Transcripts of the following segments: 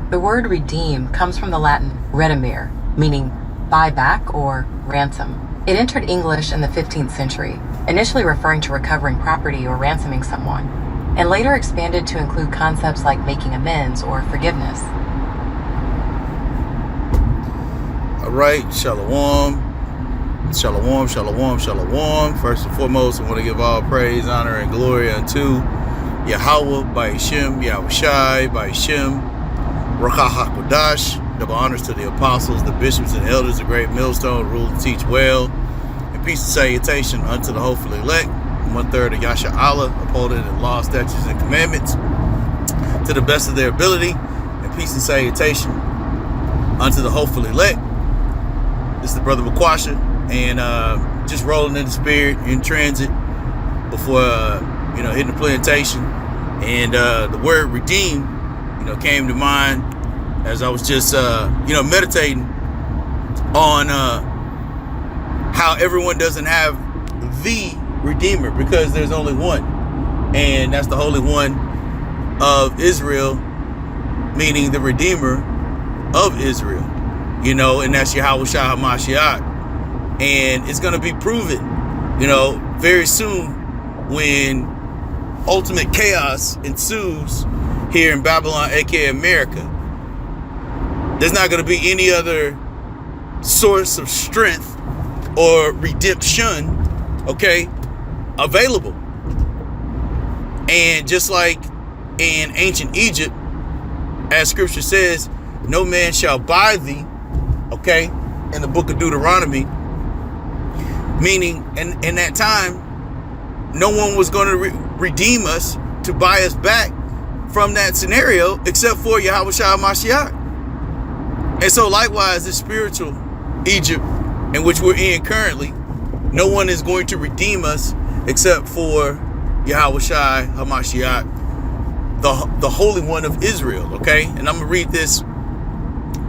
The word redeem comes from the Latin redimere, meaning buy back or ransom. It entered English in the 15th century, initially referring to recovering property or ransoming someone, and later expanded to include concepts like making amends or forgiveness. All right, shalom. Shalom, shalom, shalom. First and foremost, I want to give all praise, honor, and glory unto Yahweh, by Hashem, Yahawashi, by Hashem, Rakah HaKodash. Double honors to the apostles, the bishops, and elders, the great millstone, rule and teach well. And peace and salutation unto the hopeful elect, 1/3 of Yasha Allah, upholding the law, statutes, and commandments to the best of their ability. And peace and salutation unto the hopeful elect. This is the brother Yahawashi, and just rolling in the spirit, in transit, before hitting the plantation. And the word redeem, came to mind as I was just meditating on how everyone doesn't have the Redeemer, because there's only one, and that's the Holy One of Israel, meaning the Redeemer of Israel, and that's Yahawashi HaMashiach. And it's going to be proven, very soon, when ultimate chaos ensues here in Babylon, aka America. There's not going to be any other source of strength or redemption, available. And just like in ancient Egypt, as scripture says, no man shall buy thee, in the book of Deuteronomy, meaning in that time, no one was going to redeem us, to buy us back from that scenario, except for Yahawashi HaMashiach. And so likewise, this spiritual Egypt in which we're in currently, no one is going to redeem us except for Yahawashi HaMashiach, the Holy One of Israel, And I'm going to read this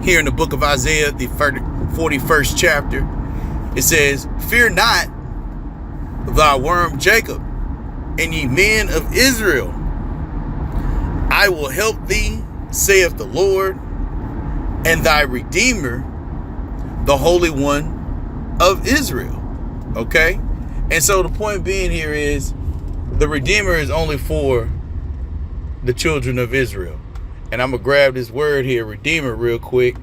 here in the book of Isaiah, the 41st chapter. It says, "Fear not, thy worm Jacob, and ye men of Israel. I will help thee, saith the Lord, and thy Redeemer, the Holy One of Israel." And so the point being here is, the Redeemer is only for the children of Israel. And I'm going to grab this word here, Redeemer, real quick,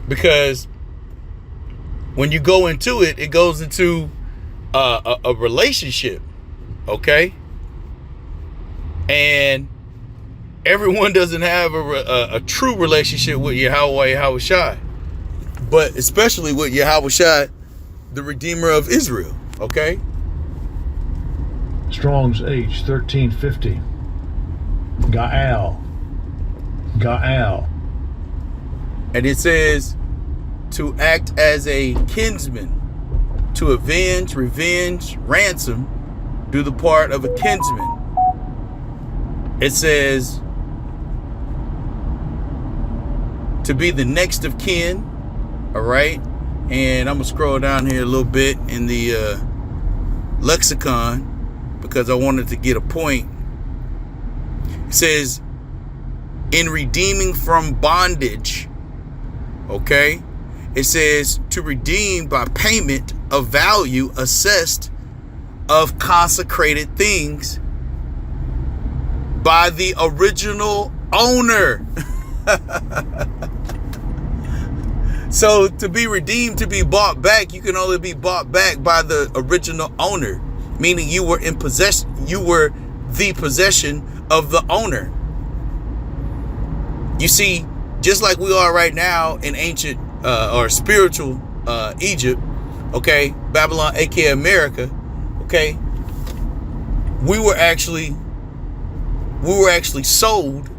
because when you go into it, it goes into a relationship, and everyone doesn't have a true relationship with Yahweh Yahawashi, but especially with Yahawashi, the Redeemer of Israel, Strong's H 1350. Gaal. And it says to act as a kinsman, to avenge, revenge, ransom, do the part of a kinsman. It says to be the next of kin, And I'm going to scroll down here a little bit in the lexicon, because I wanted to get a point. It says, in redeeming from bondage, It says to redeem by payment of value assessed of consecrated things by the original owner. So to be redeemed, to be bought back, you can only be bought back by the original owner, meaning you were in possession, you were the possession of the owner. You see, just like we are right now in ancient or spiritual Egypt, Babylon, aka America, we were actually sold,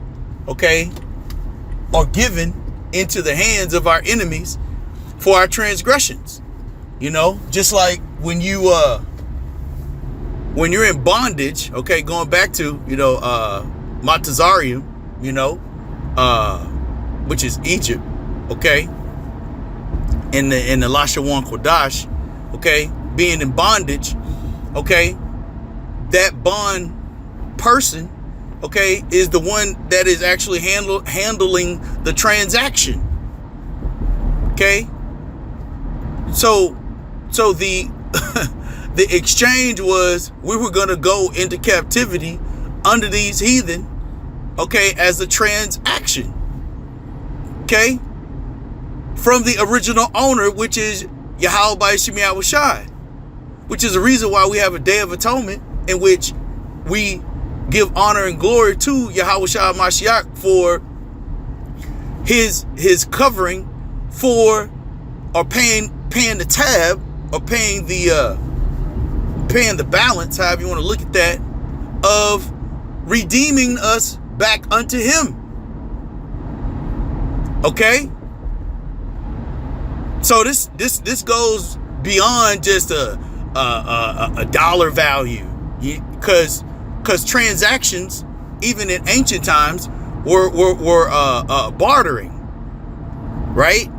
or given into the hands of our enemies for our transgressions. Just like when you're in bondage, going back to Matazarium, which is Egypt, in the Lashawan Kodash, being in bondage, that bond person okay, is the one that is actually handling the transaction. Okay, so the the exchange was we were gonna go into captivity under these heathen, okay, as a transaction, okay, from the original owner, which is Yahawashi, which is the reason why we have a Day of Atonement in which we give honor and glory to Yahawashi Mashiach for his covering for, or paying the tab, or paying the balance, however you want to look at that, of redeeming us back unto him. Okay? So this goes beyond just a dollar value, because transactions, even in ancient times, were bartering, right?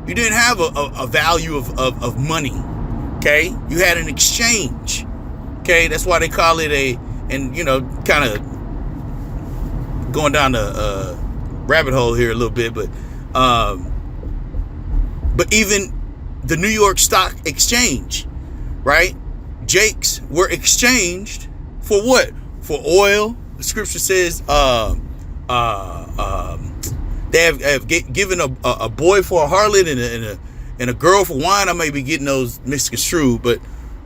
You didn't have a value of money, okay? You had an exchange, okay? That's why they call it and kind of going down the rabbit hole here a little bit, but even the New York Stock Exchange, right? Jakes were exchanged for what? For oil. The scripture says they have given a boy for a harlot and a girl for wine. I may be getting those misconstrued, but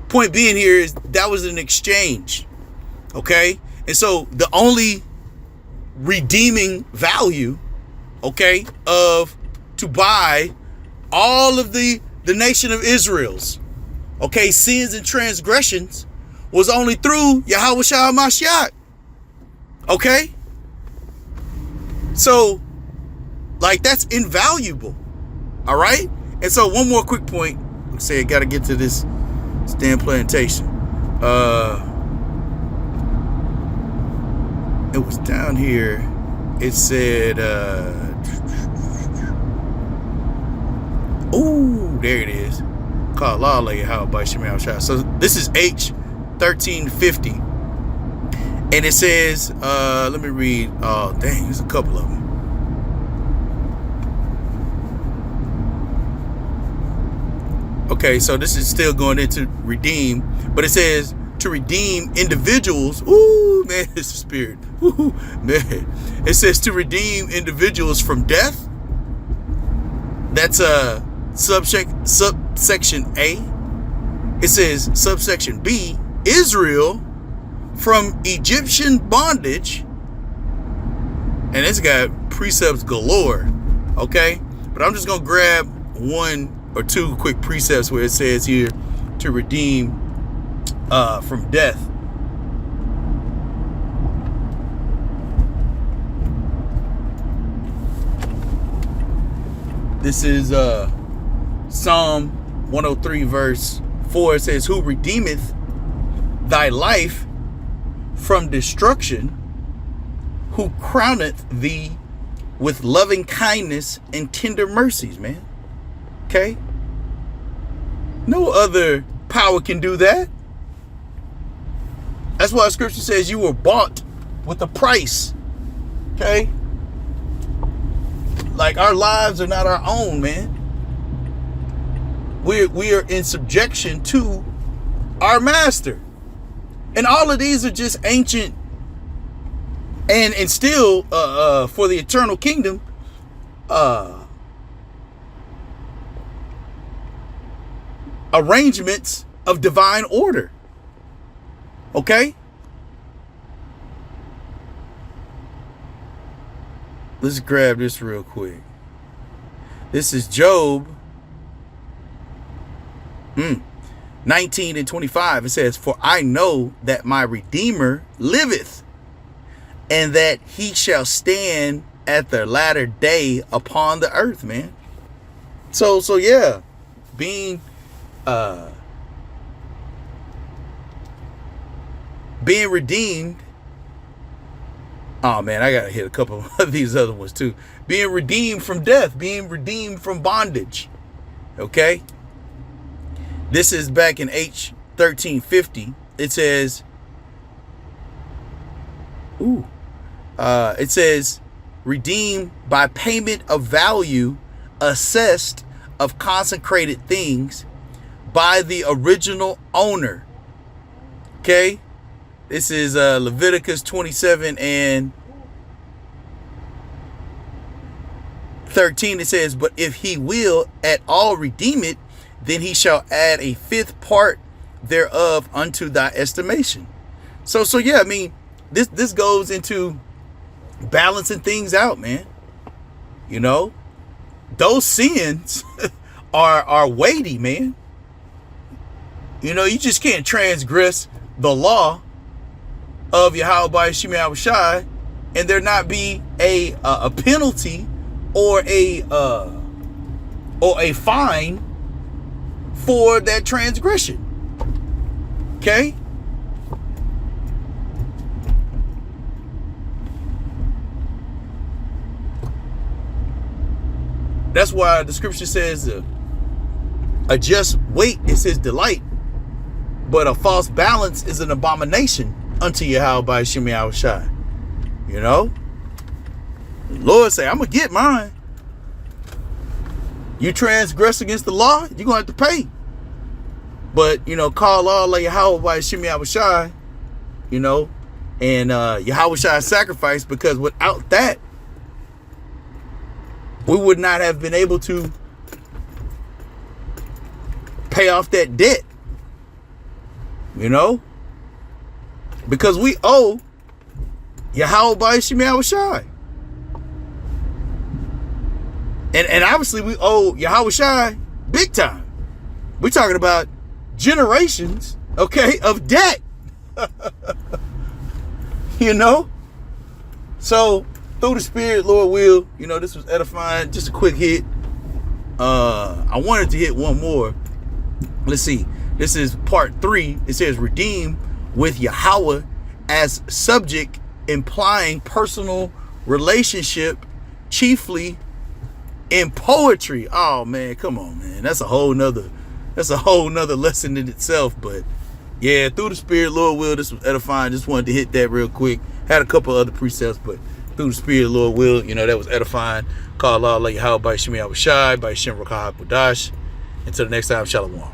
point being here is that was an exchange, okay? And so the only redeeming value, okay, of to buy all of the nation of Israel's, okay, sins and transgressions was only through Yahawashi Mashiach, okay? So, like, that's invaluable, all right? And so one more quick point. Like I say, I got to get to this damn plantation. It was down here. It said, oh, there it is. Called Law Lay How by Shemal Shah. So this is H 1350. And it says, let me read. Oh, dang, there's a couple of them. Okay, so this is still going into redeem, but it says to redeem individuals. Ooh, man, it's the spirit. Ooh, man. It says to redeem individuals from death. That's subsection A. It says subsection B, Israel from Egyptian bondage. And it's got precepts galore. Okay, but I'm just gonna grab one or two quick precepts where it says here to redeem from death. This is Psalm 103 verse 4. It says, who redeemeth thy life from destruction, who crowneth thee with loving kindness and tender mercies, man. Okay? No other power can do that. That's why scripture says you were bought with a price. Okay? Like, our lives are not our own, man. We are in subjection to our master. And all of these are just ancient and still for the eternal kingdom arrangements of divine order. Okay? Let's grab this real quick. This is Job 19 and 25. It says, for I know that my Redeemer liveth, and that he shall stand at the latter day upon the earth, man. So yeah, being redeemed. Oh man, I gotta hit a couple of these other ones too. Being redeemed from death, being redeemed from bondage. Okay. This is back in H 1350. It says, It says, redeemed by payment of value assessed of consecrated things by the original owner. Okay, this is Leviticus 27 and 13. It says, but if he will at all redeem it, then he shall add a fifth part thereof unto thy estimation. So yeah, I mean, this goes into balancing things out, man. You know, those sins are weighty, man. You know, you just can't transgress the law of Yahawashi and there not be a penalty or a fine for that transgression. Okay? That's why the scripture says a just weight is his delight, but a false balance is an abomination unto Yahawashi. You know? The Lord say, I'm going to get mine. You transgress against the law, you're going to have to pay. But, you know, call all of Yahawashi, you know, and Yahawashi's sacrifice, because without that, we would not have been able to pay off that debt. You know? Because we owe Yahawashi. And obviously we owe Yahawashi big time. We're talking about generations, okay, of debt. You know? So, through the Spirit, Lord will, you know, this was edifying. Just a quick hit. I wanted to hit one more. Let's see. This is part 3. It says, redeem with Yahweh as subject, implying personal relationship, chiefly in poetry. Oh man, come on, man. That's a whole nother lesson in itself. But yeah, through the Spirit, Lord will, this was edifying. Just wanted to hit that real quick. Had a couple other precepts, but through the Spirit, Lord will, you know, that was edifying. Call Allah Yahweh by Shemi Awashai, by Shem Rakah Hakudash. Until the next time, Shalom.